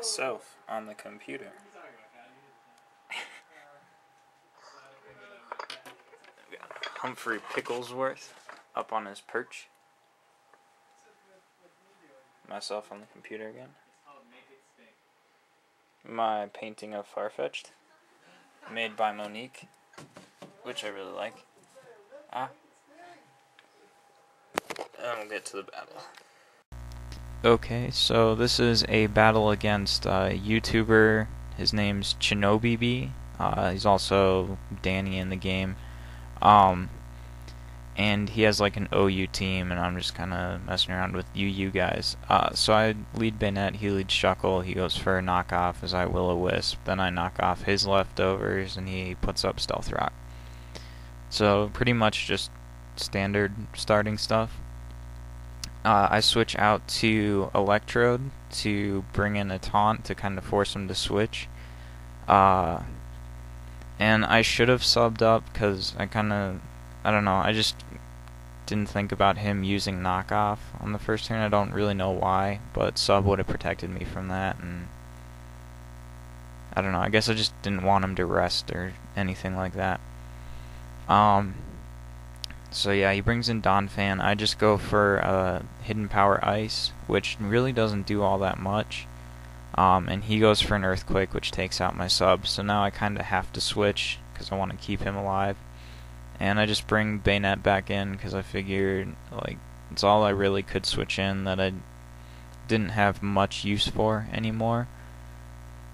myself on the computer. Humphrey Picklesworth up on his perch. Myself on the computer again. My painting of Farfetch'd, made by Monique, which I really like. And we'll get to the battle. Okay, so this is a battle against a YouTuber. His name's CHINOBB. He's also Danny in the game. And he has like an OU team, and I'm just kind of messing around with UU guys. So I lead Bayonet, he leads Shuckle, he goes for a knockoff as I Will-O-Wisp, then I knock off his leftovers, and he puts up Stealth Rock. So pretty much just standard starting stuff. I switch out to Electrode to bring in a taunt to kind of force him to switch. And I should have subbed up because I don't know, I just didn't think about him using knockoff on the first turn. I don't really know why, but sub would have protected me from that, and I don't know, I guess I just didn't want him to rest or anything like that. So yeah, he brings in Donphan. I just go for Hidden Power Ice, which really doesn't do all that much. And he goes for an Earthquake, which takes out my sub. So now I kind of have to switch because I want to keep him alive. And I just bring Bayonet back in because I figured like it's all I really could switch in that I didn't have much use for anymore.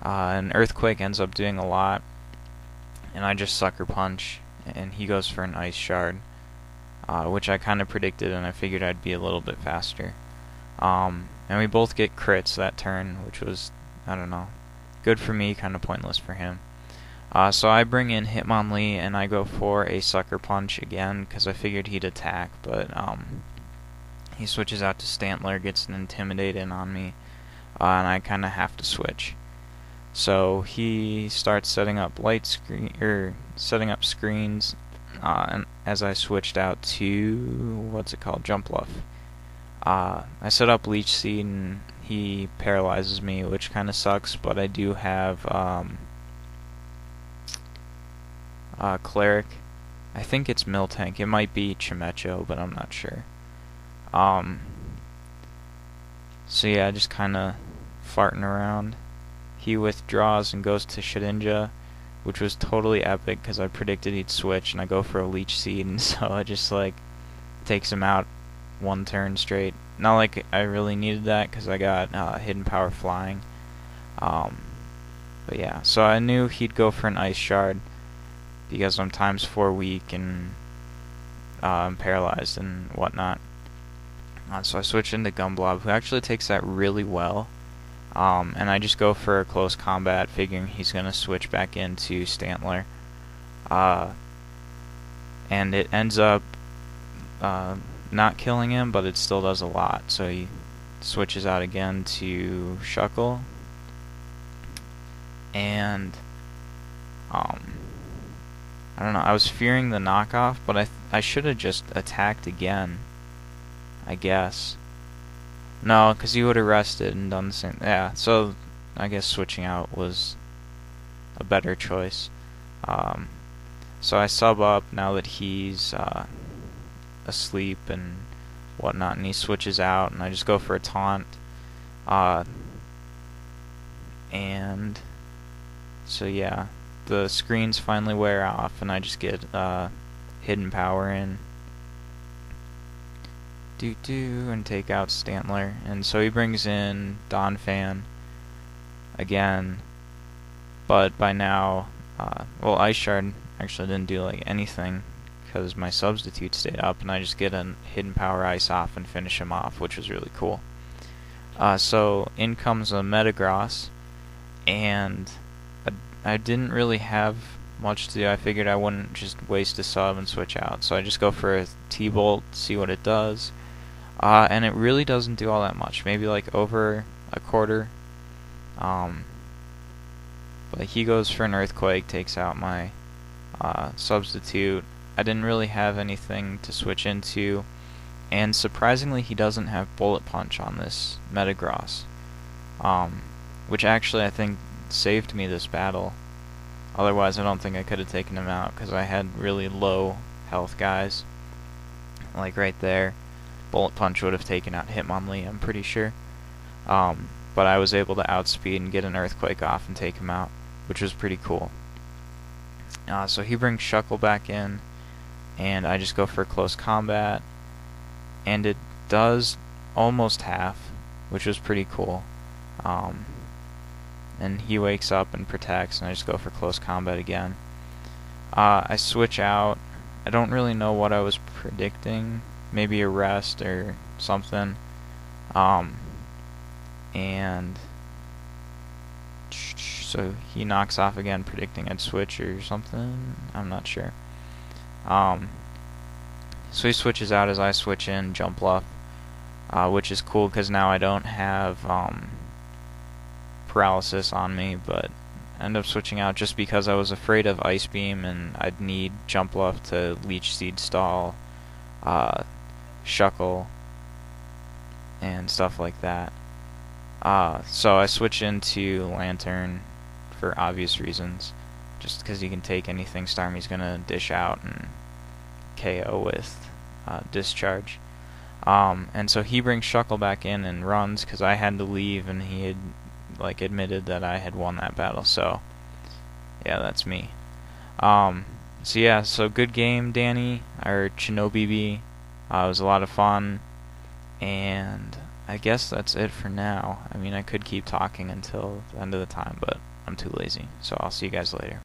An Earthquake ends up doing a lot, and I just Sucker Punch, and he goes for an Ice Shard. Which I kind of predicted, and I figured I'd be a little bit faster. And we both get crits that turn, which was, I don't know, good for me, kind of pointless for him. So I bring in Hitmonlee, and I go for a Sucker Punch again, because I figured he'd attack, but he switches out to Stantler, gets an Intimidate in on me, and I kind of have to switch. So he starts setting up setting up screens. And as I switched out to, Jump Bluff. I set up Leech Seed, and he paralyzes me, which kind of sucks, but I do have Cleric. I think it's Miltank. It might be Chimecho, but I'm not sure. So yeah, just kind of farting around. He withdraws and goes to Shedinja, which was totally epic because I predicted he'd switch, and I go for a Leech Seed, and so I just like takes him out one turn straight. Not like I really needed that because I got Hidden Power Flying. But yeah, so I knew he'd go for an Ice Shard because I'm ×4 weak and I'm paralyzed and whatnot. So I switch into Gumblob, who actually takes that really well. And I just go for a close combat, figuring he's going to switch back into Stantler. And it ends up not killing him, but it still does a lot. So he switches out again to Shuckle. And I don't know, I was fearing the knockoff, but I should have just attacked again, I guess. No, because he would have rested and done the same. Yeah, so I guess switching out was a better choice. So I sub up now that he's asleep and whatnot, and he switches out, and I just go for a taunt. And so yeah, the screens finally wear off, and I just get Hidden Power in. And take out Stantler, and so he brings in Donphan again, but by now, Ice Shard actually didn't do like anything because my substitute stayed up, and I just get a Hidden Power Ice off and finish him off, which was really cool. So in comes a Metagross, and I didn't really have much to do. I figured I wouldn't just waste a sub and switch out, so I just go for a T-Bolt, see what it does. And it really doesn't do all that much, maybe like over a quarter. But he goes for an Earthquake, takes out my substitute. I didn't really have anything to switch into, and surprisingly he doesn't have Bullet Punch on this Metagross. which actually I think saved me this battle. Otherwise, I don't think I could have taken him out, because I had really low health guys. Like right there. Bullet Punch would have taken out Hitmonlee, I'm pretty sure. But I was able to outspeed and get an Earthquake off and take him out, which was pretty cool. So he brings Shuckle back in, and I just go for close combat, and it does almost half, which was pretty cool. And he wakes up and protects, and I just go for close combat again. I switch out. I don't really know what I was predicting. Maybe a rest or something. And so he knocks off again, predicting I'd switch or something. I'm not sure. So he switches out as I switch in, jump bluff, which is cool because now I don't have paralysis on me, but I end up switching out just because I was afraid of Ice Beam and I'd need jump bluff to Leech Seed stall, Shuckle, and stuff like that. So I switch into Lantern for obvious reasons, just because he can take anything Starmie's gonna dish out and KO with Discharge. And so he brings Shuckle back in and runs because I had to leave, and he had admitted that I had won that battle. So yeah, that's me. So yeah, so good game, Danny, or CHINOBB. It was a lot of fun, and I guess that's it for now. I mean, I could keep talking until the end of the time, but I'm too lazy. So I'll see you guys later.